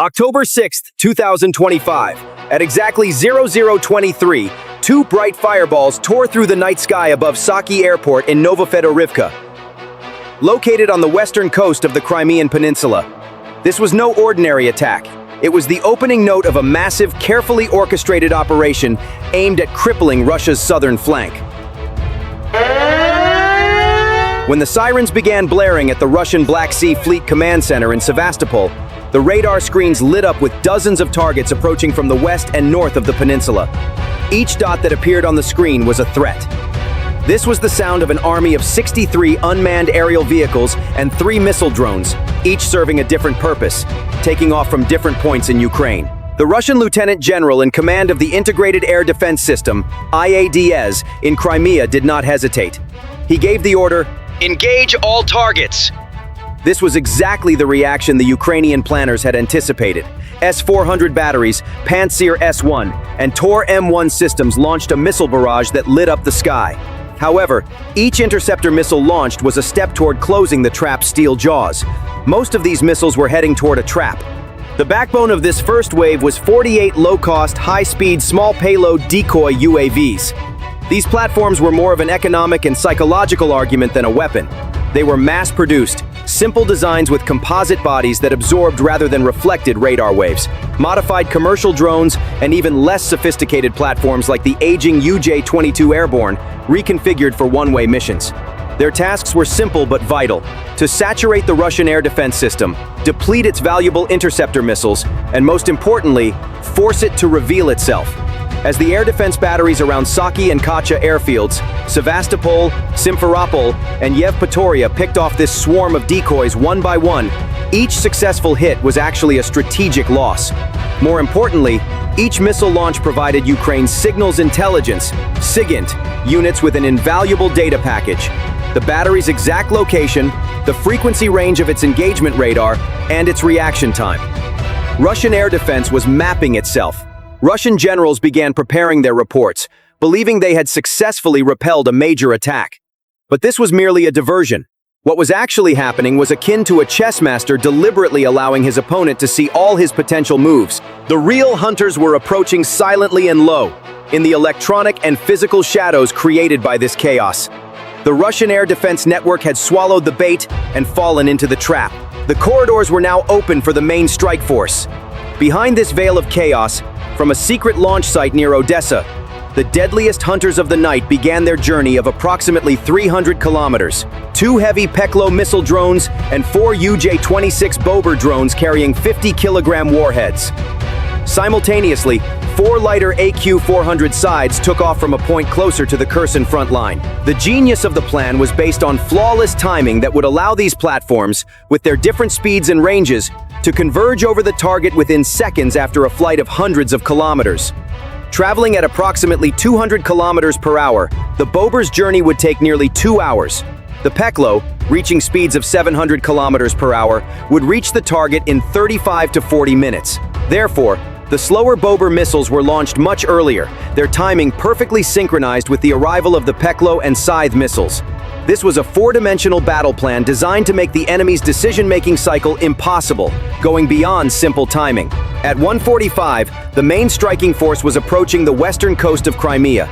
October 6, 2025, at exactly 0023, two bright fireballs tore through the night sky above Saki Airport in Novofedorivka, located on the western coast of the Crimean Peninsula. This was no ordinary attack. It was the opening note of a massive, carefully orchestrated operation aimed at crippling Russia's southern flank. When the sirens began blaring at the Russian Black Sea Fleet Command Center in Sevastopol, the radar screens lit up with dozens of targets approaching from the west and north of the peninsula. Each dot that appeared on the screen was a threat. This was the sound of an army of 63 unmanned aerial vehicles and 3 missile drones, each serving a different purpose, taking off from different points in Ukraine. The Russian Lieutenant General in command of the Integrated Air Defense System, IADS, in Crimea did not hesitate. He gave the order, "Engage all targets!" This was exactly the reaction the Ukrainian planners had anticipated. S-400 batteries, Pantsir S-1, and Tor M1 systems launched a missile barrage that lit up the sky. However, each interceptor missile launched was a step toward closing the trap's steel jaws. Most of these missiles were heading toward a trap. The backbone of this first wave was 48 low-cost, high-speed, small-payload decoy UAVs. These platforms were more of an economic and psychological argument than a weapon. They were mass-produced, simple designs with composite bodies that absorbed rather than reflected radar waves, modified commercial drones, and even less sophisticated platforms like the aging UJ-22 Airborne, reconfigured for one-way missions. Their tasks were simple but vital: to saturate the Russian air defense system, deplete its valuable interceptor missiles, and most importantly, force it to reveal itself. As the air defense batteries around Saki and Kacha airfields, Sevastopol, Simferopol, and Yevpatoria picked off this swarm of decoys one by one, each successful hit was actually a strategic loss. More importantly, each missile launch provided Ukraine's signals intelligence, SIGINT, units with an invaluable data package: the battery's exact location, the frequency range of its engagement radar, and its reaction time. Russian air defense was mapping itself. Russian generals began preparing their reports, believing they had successfully repelled a major attack. But this was merely a diversion. What was actually happening was akin to a chess master deliberately allowing his opponent to see all his potential moves. The real hunters were approaching silently and low, in the electronic and physical shadows created by this chaos. The Russian air defense network had swallowed the bait and fallen into the trap. The corridors were now open for the main strike force. Behind this veil of chaos, from a secret launch site near Odessa, the deadliest hunters of the night began their journey of approximately 300 kilometers. 2 heavy Peklo missile drones and 4 UJ-26 Bober drones carrying 50-kilogram warheads. Simultaneously, 4 lighter AQ-400 sides took off from a point closer to the Kherson front line. The genius of the plan was based on flawless timing that would allow these platforms, with their different speeds and ranges, to converge over the target within seconds after a flight of hundreds of kilometers. Traveling at approximately 200 kilometers per hour, the Bober's journey would take nearly 2 hours. The Peklo, reaching speeds of 700 kilometers per hour, would reach the target in 35 to 40 minutes. Therefore, the slower Bober missiles were launched much earlier, their timing perfectly synchronized with the arrival of the Peklo and Scythe missiles. This was a 4-dimensional battle plan designed to make the enemy's decision-making cycle impossible, going beyond simple timing. At 1:45, the main striking force was approaching the western coast of Crimea.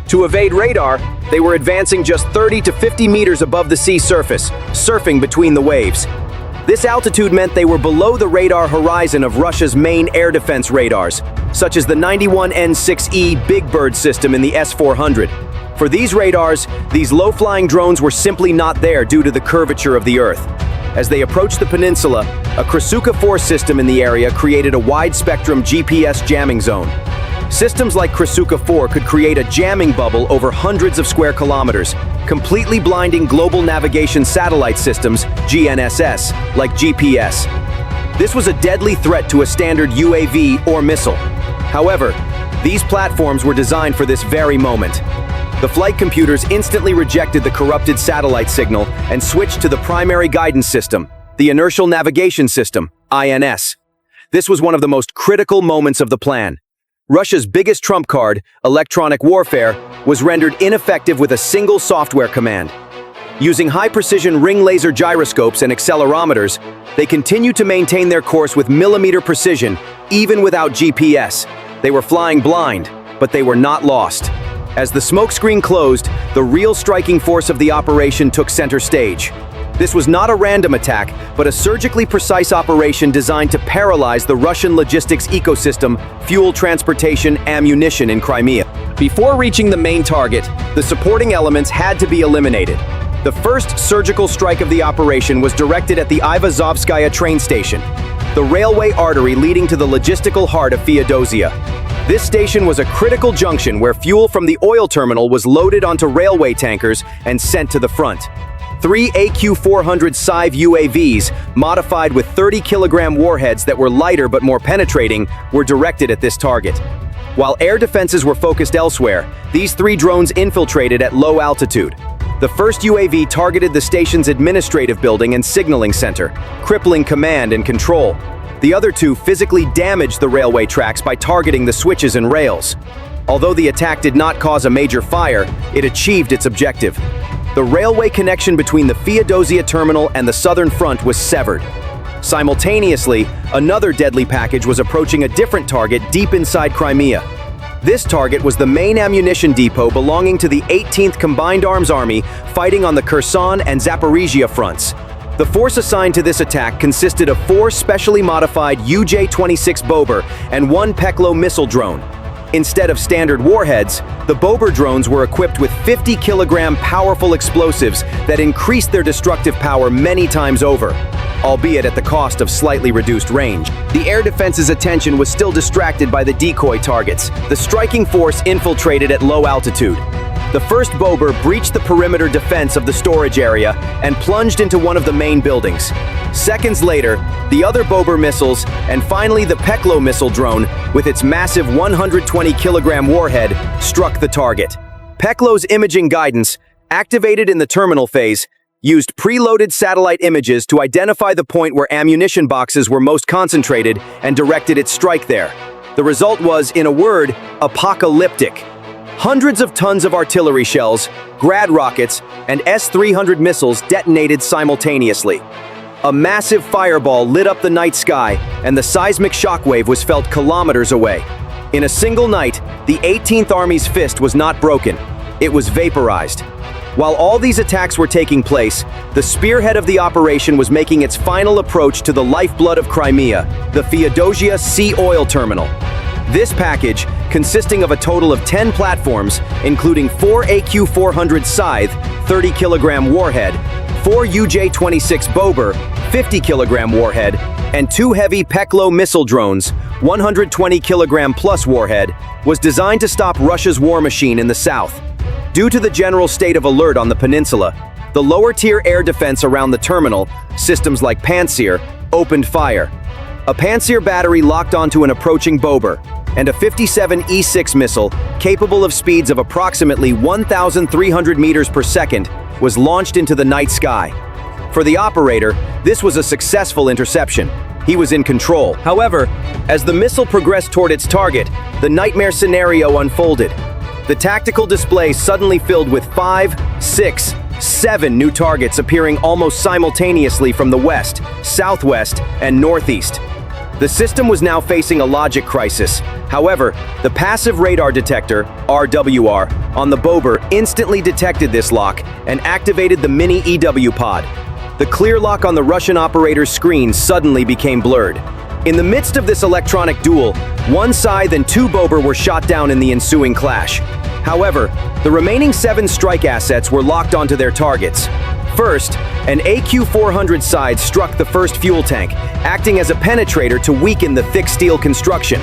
To evade radar, they were advancing just 30 to 50 meters above the sea surface, surfing between the waves. This altitude meant they were below the radar horizon of Russia's main air defense radars, such as the 91N6E Big Bird system in the S-400. For these radars, these low-flying drones were simply not there due to the curvature of the Earth. As they approached the peninsula, a Krasuka 4 system in the area created a wide-spectrum GPS jamming zone. Systems like Krasuka 4 could create a jamming bubble over hundreds of square kilometers, completely blinding global navigation satellite systems, GNSS, like GPS. This was a deadly threat to a standard UAV or missile. However, these platforms were designed for this very moment. The flight computers instantly rejected the corrupted satellite signal and switched to the primary guidance system, the Inertial Navigation System, INS. This was one of the most critical moments of the plan. Russia's biggest trump card, electronic warfare, was rendered ineffective with a single software command. Using high-precision ring laser gyroscopes and accelerometers, they continued to maintain their course with millimeter precision, even without GPS. They were flying blind, but they were not lost. As the smokescreen closed, the real striking force of the operation took center stage. This was not a random attack, but a surgically precise operation designed to paralyze the Russian logistics ecosystem, fuel transportation, ammunition in Crimea. Before reaching the main target, the supporting elements had to be eliminated. The first surgical strike of the operation was directed at the Ivazovskaya train station, the railway artery leading to the logistical heart of Feodosia. This station was a critical junction where fuel from the oil terminal was loaded onto railway tankers and sent to the front. 3 AQ-400 Sive UAVs, modified with 30-kilogram warheads that were lighter but more penetrating, were directed at this target. While air defenses were focused elsewhere, these 3 drones infiltrated at low altitude. The first UAV targeted the station's administrative building and signaling center, crippling command and control. The other 2 physically damaged the railway tracks by targeting the switches and rails. Although the attack did not cause a major fire, it achieved its objective. The railway connection between the Feodosia terminal and the southern front was severed. Simultaneously, another deadly package was approaching a different target deep inside Crimea. This target was the main ammunition depot belonging to the 18th Combined Arms Army fighting on the Kherson and Zaporizhia fronts. The force assigned to this attack consisted of 4 specially modified UJ-26 Bober and 1 Peklo missile drone. Instead of standard warheads, the Bober drones were equipped with 50-kilogram powerful explosives that increased their destructive power many times over, albeit at the cost of slightly reduced range. The air defense's attention was still distracted by the decoy targets. The striking force infiltrated at low altitude. The first Bober breached the perimeter defense of the storage area and plunged into one of the main buildings. Seconds later, the other Bober missiles, and finally the Peklo missile drone, with its massive 120-kilogram warhead, struck the target. Peklo's imaging guidance, activated in the terminal phase, used preloaded satellite images to identify the point where ammunition boxes were most concentrated and directed its strike there. The result was, in a word, apocalyptic. Hundreds of tons of artillery shells, Grad rockets, and S-300 missiles detonated simultaneously. A massive fireball lit up the night sky, and the seismic shockwave was felt kilometers away. In a single night, the 18th Army's fist was not broken. It was vaporized. While all these attacks were taking place, the spearhead of the operation was making its final approach to the lifeblood of Crimea, the Feodosia Sea Oil Terminal. This package, consisting of a total of 10 platforms, including 4 AQ-400 Scythe, 30-kilogram warhead, 4 UJ-26 Bober, 50-kilogram warhead, and 2 heavy Peklo missile drones, 120-kilogram plus warhead, was designed to stop Russia's war machine in the south. Due to the general state of alert on the peninsula, the lower-tier air defense around the terminal, systems like Pantsir, opened fire. A Pantsir battery locked onto an approaching Bober, and a 57 E-6 missile, capable of speeds of approximately 1,300 meters per second, was launched into the night sky. For the operator, this was a successful interception. He was in control. However, as the missile progressed toward its target, the nightmare scenario unfolded. The tactical display suddenly filled with 5, 6, 7 new targets appearing almost simultaneously from the west, southwest, and northeast. The system was now facing a logic crisis. However, the passive radar detector, RWR, on the Bober instantly detected this lock and activated the mini EW pod. The clear lock on the Russian operator's screen suddenly became blurred. In the midst of this electronic duel, 1 Scythe and 2 Bober were shot down in the ensuing clash. However, the remaining 7 strike assets were locked onto their targets. First, an AQ-400 Scythe struck the first fuel tank, acting as a penetrator to weaken the thick steel construction.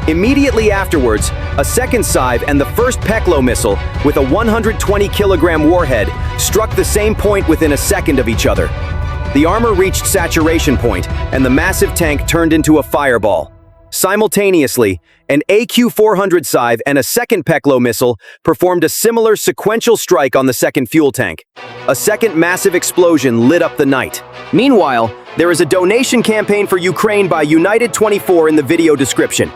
Immediately afterwards, a second Scythe and the first Peklo missile, with a 120-kilogram warhead, struck the same point within a second of each other. The armor reached saturation point, and the massive tank turned into a fireball. Simultaneously, an AQ-400 Scythe and a second Peklo missile performed a similar sequential strike on the second fuel tank. A second massive explosion lit up the night. Meanwhile, there is a donation campaign for Ukraine by United24 in the video description.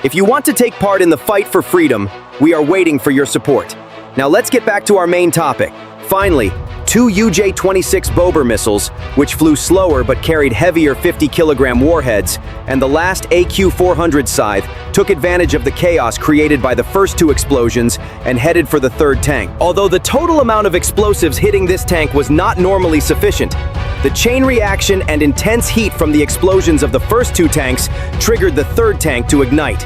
If you want to take part in the fight for freedom, we are waiting for your support. Now let's get back to our main topic. Finally, two UJ-26 Bober missiles, which flew slower but carried heavier 50-kilogram warheads, and the last AQ-400 Scythe took advantage of the chaos created by the first two explosions and headed for the third tank. Although the total amount of explosives hitting this tank was not normally sufficient, the chain reaction and intense heat from the explosions of the first two tanks triggered the third tank to ignite.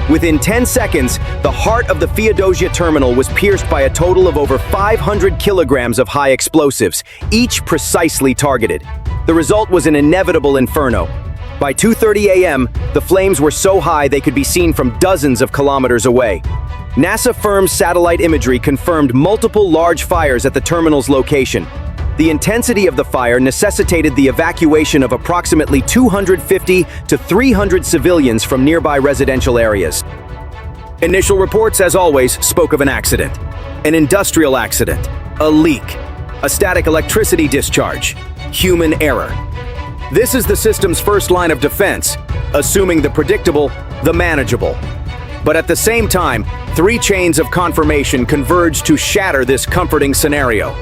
Within 10 seconds, the heart of the Feodosia terminal was pierced by a total of over 500 kilograms of high explosives, each precisely targeted. The result was an inevitable inferno. By 2:30 a.m., the flames were so high they could be seen from dozens of kilometers away. NASA firm's satellite imagery confirmed multiple large fires at the terminal's location. The intensity of the fire necessitated the evacuation of approximately 250 to 300 civilians from nearby residential areas. Initial reports, as always, spoke of an accident. An industrial accident. A leak. A static electricity discharge. Human error. This is the system's first line of defense, assuming the predictable, the manageable. But at the same time, three chains of confirmation converged to shatter this comforting scenario.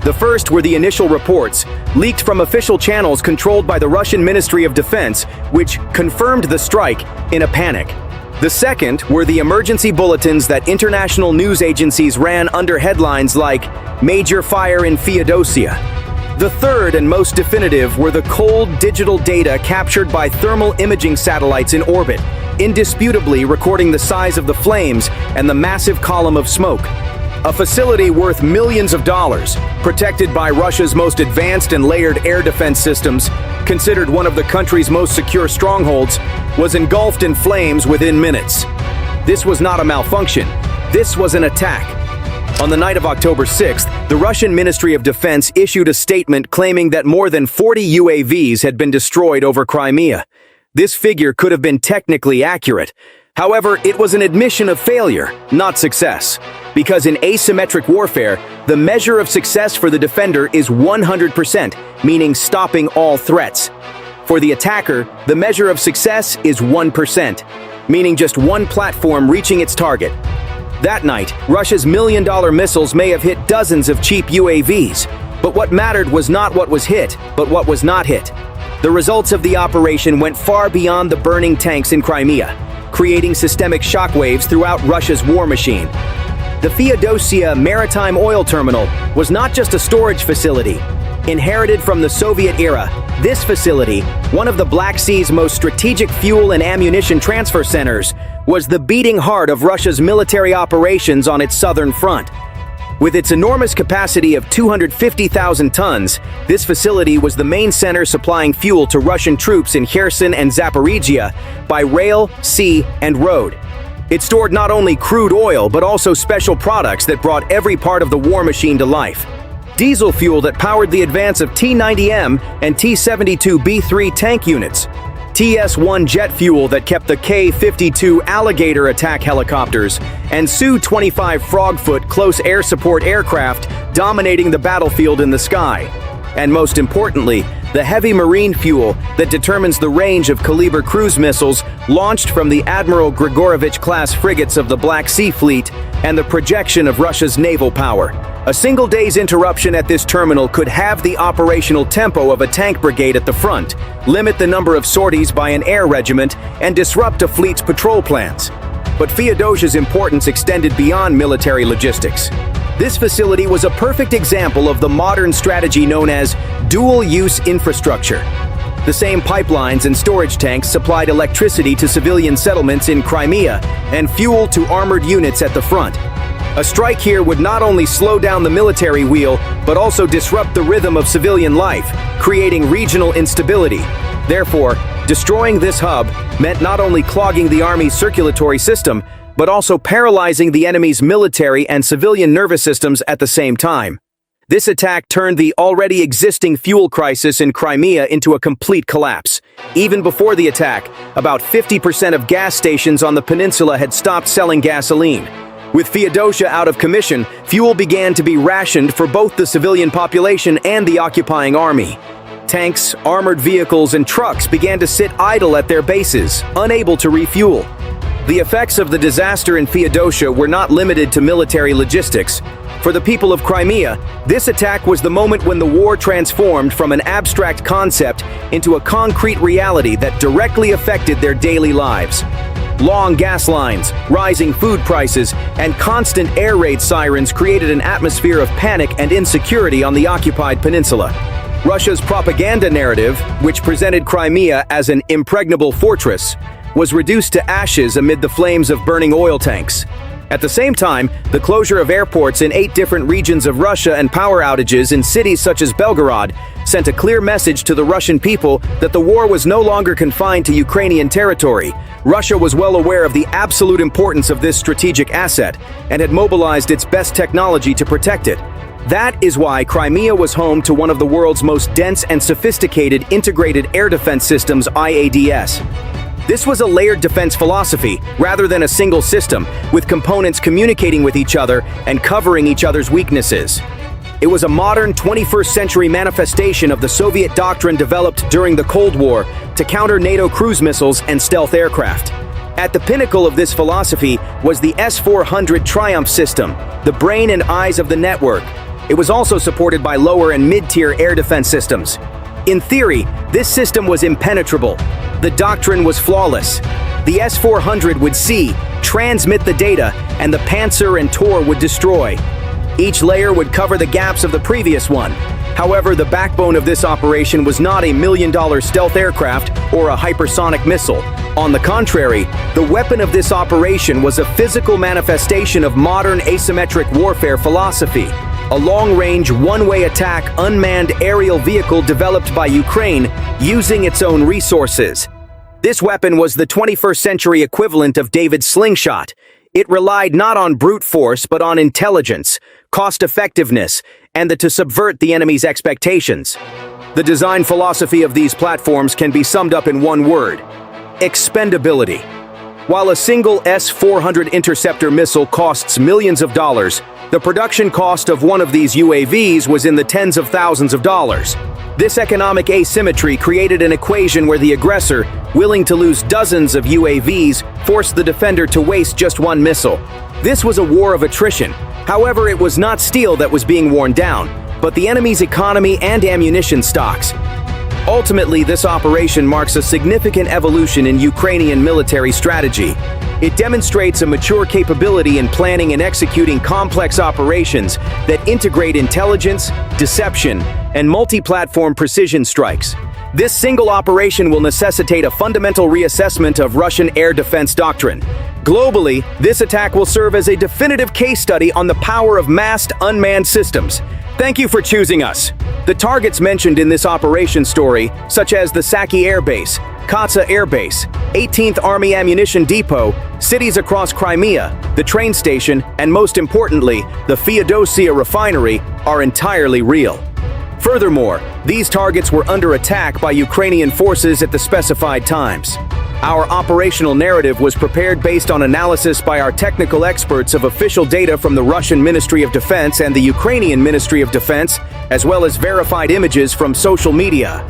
The first were the initial reports, leaked from official channels controlled by the Russian Ministry of Defense, which confirmed the strike in a panic. The second were the emergency bulletins that international news agencies ran under headlines like "Major Fire in Feodosia." The third and most definitive were the cold digital data captured by thermal imaging satellites in orbit, indisputably recording the size of the flames and the massive column of smoke. A facility worth millions of dollars, protected by Russia's most advanced and layered air defense systems, considered one of the country's most secure strongholds, was engulfed in flames within minutes. This was not a malfunction. This was an attack. On the night of October 6th, the Russian Ministry of Defense issued a statement claiming that more than 40 UAVs had been destroyed over Crimea. This figure could have been technically accurate. However, it was an admission of failure, not success. Because in asymmetric warfare, the measure of success for the defender is 100%, meaning stopping all threats. For the attacker, the measure of success is 1%, meaning just one platform reaching its target. That night, Russia's million-dollar missiles may have hit dozens of cheap UAVs, but what mattered was not what was hit, but what was not hit. The results of the operation went far beyond the burning tanks in Crimea, creating systemic shockwaves throughout Russia's war machine. The Feodosia maritime oil terminal was not just a storage facility. Inherited from the Soviet era, this facility, one of the Black Sea's most strategic fuel and ammunition transfer centers, was the beating heart of Russia's military operations on its southern front. With its enormous capacity of 250,000 tons, this facility was the main center supplying fuel to Russian troops in Kherson and Zaporizhia by rail, sea, and road. It stored not only crude oil, but also special products that brought every part of the war machine to life. Diesel fuel that powered the advance of T-90M and T-72B3 tank units. TS-1 jet fuel that kept the K-52 Alligator attack helicopters and Su-25 Frogfoot close air support aircraft dominating the battlefield in the sky. And most importantly, the heavy marine fuel that determines the range of Kaliber cruise missiles launched from the Admiral Grigorovich-class frigates of the Black Sea Fleet and the projection of Russia's naval power. A single day's interruption at this terminal could halve the operational tempo of a tank brigade at the front, limit the number of sorties by an air regiment, and disrupt a fleet's patrol plans. But Feodosia's importance extended beyond military logistics. This facility was a perfect example of the modern strategy known as dual-use infrastructure. The same pipelines and storage tanks supplied electricity to civilian settlements in Crimea and fuel to armored units at the front. A strike here would not only slow down the military wheel, but also disrupt the rhythm of civilian life, creating regional instability. Therefore, destroying this hub meant not only clogging the Army's circulatory system, but also paralyzing the enemy's military and civilian nervous systems at the same time. This attack turned the already existing fuel crisis in Crimea into a complete collapse. Even before the attack, about 50% of gas stations on the peninsula had stopped selling gasoline. With Feodosia out of commission, fuel began to be rationed for both the civilian population and the occupying army. Tanks, armored vehicles, and trucks began to sit idle at their bases, unable to refuel. The effects of the disaster in Feodosia were not limited to military logistics. For the people of Crimea, this attack was the moment when the war transformed from an abstract concept into a concrete reality that directly affected their daily lives. Long gas lines, rising food prices, and constant air raid sirens created an atmosphere of panic and insecurity on the occupied peninsula. Russia's propaganda narrative, which presented Crimea as an impregnable fortress, was reduced to ashes amid the flames of burning oil tanks. At the same time, the closure of airports in 8 different regions of Russia and power outages in cities such as Belgorod sent a clear message to the Russian people that the war was no longer confined to Ukrainian territory. Russia was well aware of the absolute importance of this strategic asset and had mobilized its best technology to protect it. That is why Crimea was home to one of the world's most dense and sophisticated integrated air defense systems, IADS. This was a layered defense philosophy, rather than a single system, with components communicating with each other and covering each other's weaknesses. It was a modern 21st century manifestation of the Soviet doctrine developed during the Cold War to counter NATO cruise missiles and stealth aircraft. At the pinnacle of this philosophy was the S-400 Triumph system, the brain and eyes of the network. It was also supported by lower and mid-tier air defense systems. In theory, this system was impenetrable. The doctrine was flawless. The S-400 would see, transmit the data, and the Panzer and Tor would destroy. Each layer would cover the gaps of the previous one. However, the backbone of this operation was not a million-dollar stealth aircraft or a hypersonic missile. On the contrary, the weapon of this operation was a physical manifestation of modern asymmetric warfare philosophy. A long-range, one-way attack unmanned aerial vehicle developed by Ukraine using its own resources. This weapon was the 21st century equivalent of David's slingshot. It relied not on brute force but on intelligence, cost-effectiveness, and to subvert the enemy's expectations. The design philosophy of these platforms can be summed up in one word: expendability. While a single S-400 interceptor missile costs millions of dollars, the production cost of one of these UAVs was in the tens of thousands of dollars. This economic asymmetry created an equation where the aggressor, willing to lose dozens of UAVs, forced the defender to waste just one missile. This was a war of attrition. However, it was not steel that was being worn down, but the enemy's economy and ammunition stocks. Ultimately, this operation marks a significant evolution in Ukrainian military strategy. It demonstrates a mature capability in planning and executing complex operations that integrate intelligence, deception, and multi-platform precision strikes. This single operation will necessitate a fundamental reassessment of Russian air defense doctrine. Globally, this attack will serve as a definitive case study on the power of massed unmanned systems. Thank you for choosing us. The targets mentioned in this operation story, such as the Saki Air Base, Katsa Air Base, 18th Army Ammunition Depot, cities across Crimea, the train station, and most importantly, the Feodosia refinery, are entirely real. Furthermore, these targets were under attack by Ukrainian forces at the specified times. Our operational narrative was prepared based on analysis by our technical experts of official data from the Russian Ministry of Defense and the Ukrainian Ministry of Defense, as well as verified images from social media.